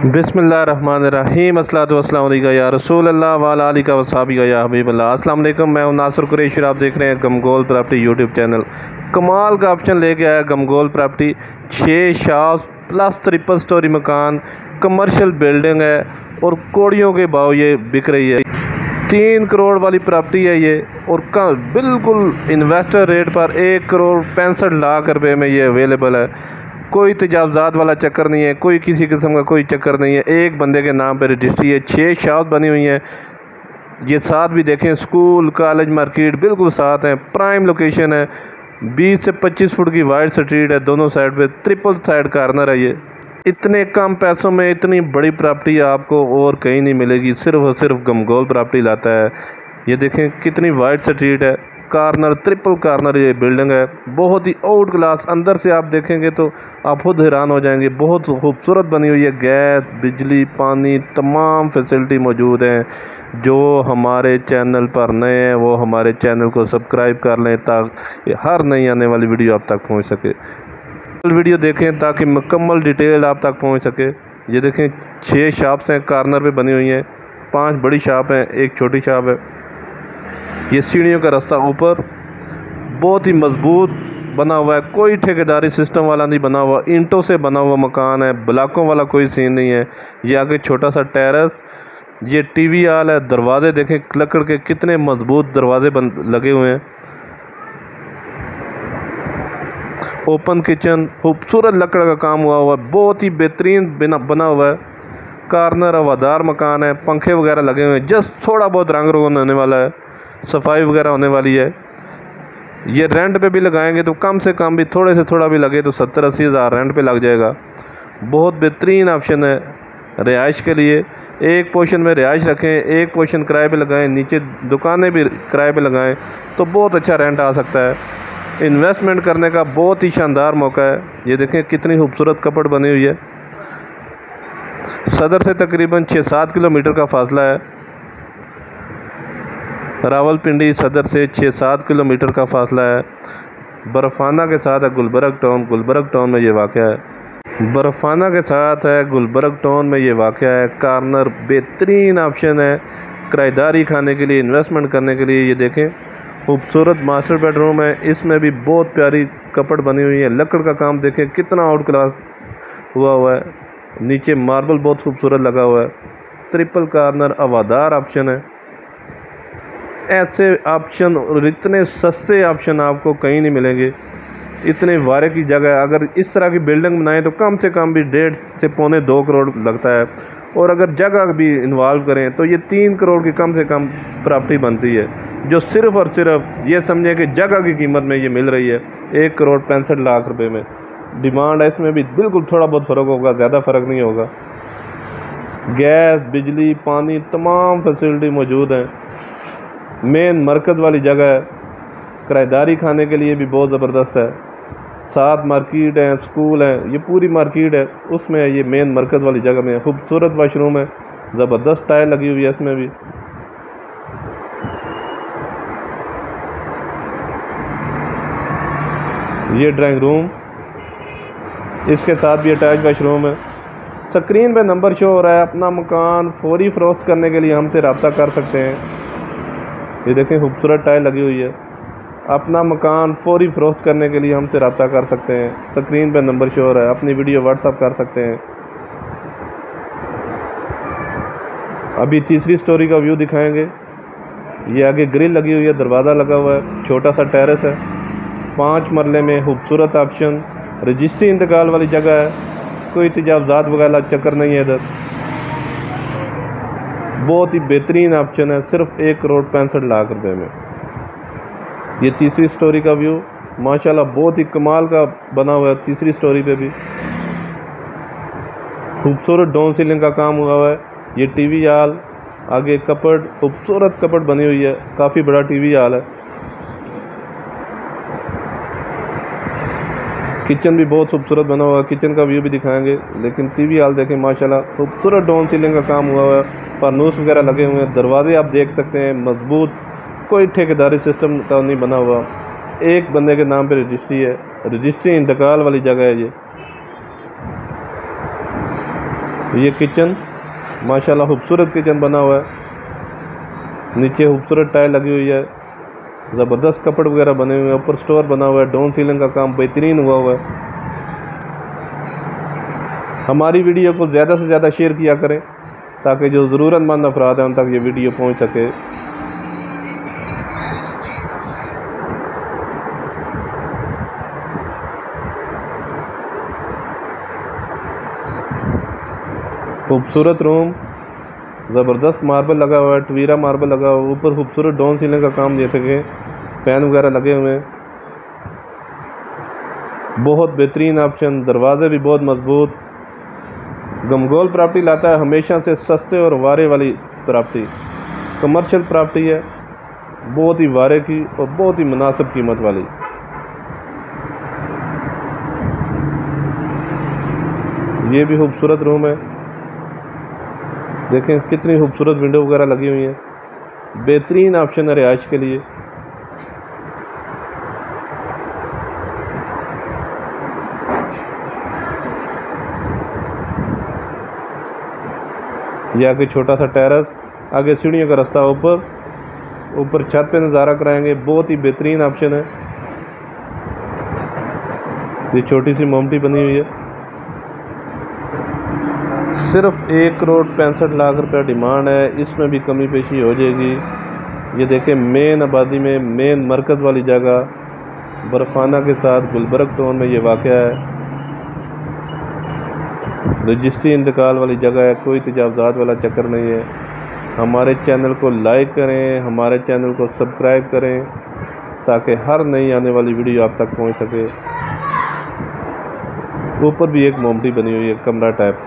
बिस्मिल्लाहिर्रहमानिर्रहीम अस्सलातु वस्सलामु अलैका या रसूल अल्लाह वाला आलिका वसाबिका या हबीब अल्लाह। अस्सलाम वालेकुम, मैं हूं नासिर कुरैशी। आप देख रहे हैं गमगोल प्रॉपर्टी यूट्यूब चैनल। कमाल का ऑप्शन लेके आया गमगोल property. 6 shops plus triple storey मकान, कमर्शियल बिल्डिंग है और कोड़ियों के भाव ये बिक रही है। 3 करोड़ वाली प्रॉपर्टी है ये और बिल्कुल इन्वेस्टर रेट पर 1 करोड़ 65 लाख रुपए में ये अवेलेबल है। कोई तजावज़ात वाला चक्कर नहीं है, कोई किसी किस्म का कोई चक्कर नहीं है। एक बंदे के नाम पर रजिस्ट्री है। 6 शॉप बनी हुई हैं। ये साथ भी देखें, स्कूल कॉलेज मार्केट बिल्कुल साथ हैं। प्राइम लोकेशन है। 20 से 25 फुट की वाइड स्ट्रीट है। दोनों साइड पे ट्रिपल साइड कार्नर है। ये इतने कम पैसों में इतनी बड़ी प्रॉपर्टी आपको और कहीं नहीं मिलेगी। सिर्फ और सिर्फ गमगोल प्रॉपर्टी लाता है। ये देखें कितनी वाइड स्ट्रीट है, कार्नर ट्रिपल कार्नर ये बिल्डिंग है। बहुत ही आउट क्लास। अंदर से आप देखेंगे तो आप खुद हैरान हो जाएंगे। बहुत खूबसूरत बनी हुई है। गैस, बिजली, पानी तमाम फैसिलिटी मौजूद हैं। जो हमारे चैनल पर नए हैं वो हमारे चैनल को सब्सक्राइब कर लें ताकि हर नई आने वाली वीडियो आप तक पहुंच सके। वीडियो देखें ताकि मुकम्मल डिटेल आप तक पहुंच सके। ये देखें 6 शॉप्स हैं, कार्नर पे बनी हुई हैं। 5 बड़ी शॉप हैं, एक छोटी शॉप है। ये सीढ़ियों का रास्ता ऊपर बहुत ही मजबूत बना हुआ है। कोई ठेकेदारी सिस्टम वाला नहीं बना हुआ। ईंटों से बना हुआ मकान है। ब्लॉकों वाला कोई सीन नहीं है। ये आगे छोटा सा टेरेस, ये टीवी हॉल है। दरवाजे देखें लकड़ के कितने मजबूत दरवाजे लगे हुए हैं। ओपन किचन, खूबसूरत लकड़ का काम हुआ है। बहुत ही बेहतरीन बना हुआ है। कार्नर हवादार मकान है। पंखे वगैरह लगे हुए हैं। जस्ट थोड़ा बहुत रंग रोगन होने वाला है, सफाई वगैरह होने वाली है। ये रेंट पे भी लगाएंगे तो कम से कम भी थोड़े से थोड़ा भी लगे तो 70-80 हज़ार रेंट पे लग जाएगा। बहुत बेहतरीन ऑप्शन है रिहाइश के लिए। एक पोर्शन में रिहाइश रखें, एक पोर्शन किराए पे लगाएं, नीचे दुकानें भी किराए पे लगाएं तो बहुत अच्छा रेंट आ सकता है। इन्वेस्टमेंट करने का बहुत ही शानदार मौका है। ये देखें कितनी खूबसूरत कपड़ बनी हुई है। सदर से तकरीबन 6-7 किलोमीटर का फासला है। रावलपिंडी सदर से 6-7 किलोमीटर का फासला है। बर्फाना के साथ है गुलबर्ग टाउन। गुलबर्ग टाउन में ये वाक़या है। बर्फाना के साथ है गुलबर्ग टाउन में ये वाक़या है। कार्नर बेहतरीन ऑप्शन है किराएदारी खाने के लिए, इन्वेस्टमेंट करने के लिए। ये देखें खूबसूरत मास्टर बेडरूम है। इसमें भी बहुत प्यारी कपड़ बनी हुई है। लकड़ का काम देखें कितना आउट क्लास हुआ है। नीचे मार्बल बहुत खूबसूरत लगा हुआ है। ट्रिपल कार्नर हवादार ऑप्शन है। ऐसे ऑप्शन और इतने सस्ते ऑप्शन आपको कहीं नहीं मिलेंगे। इतने वारे की जगह है। अगर इस तरह की बिल्डिंग बनाएं तो कम से कम भी 1.5 से पौने 2 करोड़ लगता है। और अगर जगह भी इन्वॉल्व करें तो ये 3 करोड़ की कम से कम प्रॉपर्टी बनती है, जो सिर्फ़ और सिर्फ ये समझें कि जगह की कीमत में ये मिल रही है। 1 करोड़ 65 लाख रुपए में डिमांड है। इसमें भी बिल्कुल थोड़ा बहुत फ़र्क होगा, ज़्यादा फ़र्क नहीं होगा। गैस, बिजली, पानी तमाम फैसिलिटी मौजूद हैं। मेन मरकज़ वाली जगह है। किराएदारी खाने के लिए भी बहुत ज़बरदस्त है। साथ मार्केट है, स्कूल है, ये पूरी मार्केट है उसमें ये मेन मरकज़ वाली जगह में है। खूबसूरत वाशरूम है, ज़बरदस्त टाइल लगी हुई है इसमें भी। ये ड्राइंग रूम, इसके साथ भी अटैच वाशरूम है। स्क्रीन पे नंबर शो हो रहा है। अपना मकान फौरी फ़रोख्त करने के लिए हमसे रब्ता कर सकते हैं। ये देखें खूबसूरत टाइल लगी हुई है। अपना मकान फौरी फ़रोख्त करने के लिए हमसे रब्ता कर सकते हैं। स्क्रीन पे नंबर शो हो रहा है। अपनी वीडियो व्हाट्सअप कर सकते हैं। अभी तीसरी स्टोरी का व्यू दिखाएंगे। ये आगे ग्रिल लगी हुई है, दरवाज़ा लगा हुआ है, छोटा सा टेरेस है। 5 मरले में खूबसूरत ऑप्शन। रजिस्ट्री इंतकाल वाली जगह है। कोई तजावज़ात वगैरह चक्कर नहीं है इधर। बहुत ही बेहतरीन ऑप्शन है सिर्फ 1 करोड़ 65 लाख रुपए में। ये तीसरी स्टोरी का व्यू माशाल्लाह बहुत ही कमाल का बना हुआ है। तीसरी स्टोरी पे भी खूबसूरत डाउन सीलिंग का काम हुआ है। ये टीवी हॉल, आगे कपड़, खूबसूरत कपड़ बनी हुई है। काफ़ी बड़ा टीवी हॉल है। किचन भी बहुत खूबसूरत बना हुआ है। किचन का व्यू भी दिखाएंगे, लेकिन टीवी हॉल देखें माशाल्लाह खूबसूरत डाउन सीलिंग का काम हुआ है। फानूस वगैरह लगे हुए हैं। दरवाजे आप देख सकते हैं मजबूत, कोई ठेकेदारी सिस्टम का नहीं बना हुआ। एक बंदे के नाम पे रजिस्ट्री है। रजिस्ट्री इंतकाल वाली जगह है ये। ये किचन माशाल्लाह खूबसूरत किचन बना हुआ है, नीचे खूबसूरत टाइल लगी हुई है, ज़बरदस्त कपड़ वगैरह बने हुए हैं, ऊपर स्टोर बना हुआ है, डाउन सीलिंग का काम बेहतरीन हुआ है। हमारी वीडियो को ज़्यादा से ज़्यादा शेयर किया करें ताकि जो ज़रूरतमंद अफराद हैं उन तक ये वीडियो पहुंच सके। खूबसूरत रूम, ज़बरदस्त मार्बल लगा हुआ है, टवीरा मार्बल लगा हुआ है, ऊपर खूबसूरत डाउन सीलिंग का काम जैसे कि फ़ैन वगैरह लगे हुए हैं, बहुत बेहतरीन ऑप्शन, दरवाजे भी बहुत मजबूत। गमगोल प्रॉपर्टी लाता है हमेशा से सस्ते और वारे वाली प्रॉपर्टी, कमर्शियल प्रॉपर्टी है, बहुत ही वारे की और बहुत ही मुनासिब कीमत वाली। ये भी खूबसूरत रूम है, देखें कितनी खूबसूरत विंडो वगैरह लगी हुई है, बेहतरीन ऑप्शन है रिहाइश के लिए। ये आगे छोटा सा टेरेस, आगे सीढ़ियों का रास्ता, ऊपर छत पे नज़ारा कराएंगे, बहुत ही बेहतरीन ऑप्शन है। ये छोटी सी मोमटी बनी हुई है, सिर्फ 1,65,00,000 रुपया डिमांड है, इसमें भी कमी पेशी हो जाएगी। ये देखें मेन आबादी में मेन मरकज़ वाली जगह, बर्फाना के साथ गुलबर्ग टाउन में ये वाक़या है, रजिस्ट्री इंतकाल वाली जगह है, कोई तजावज़ात वाला चक्कर नहीं है। हमारे चैनल को लाइक करें, हमारे चैनल को सब्सक्राइब करें ताकि हर नई आने वाली वीडियो आप तक पहुंच सके। ऊपर भी एक मोमटी बनी हुई है कमरा टाइप।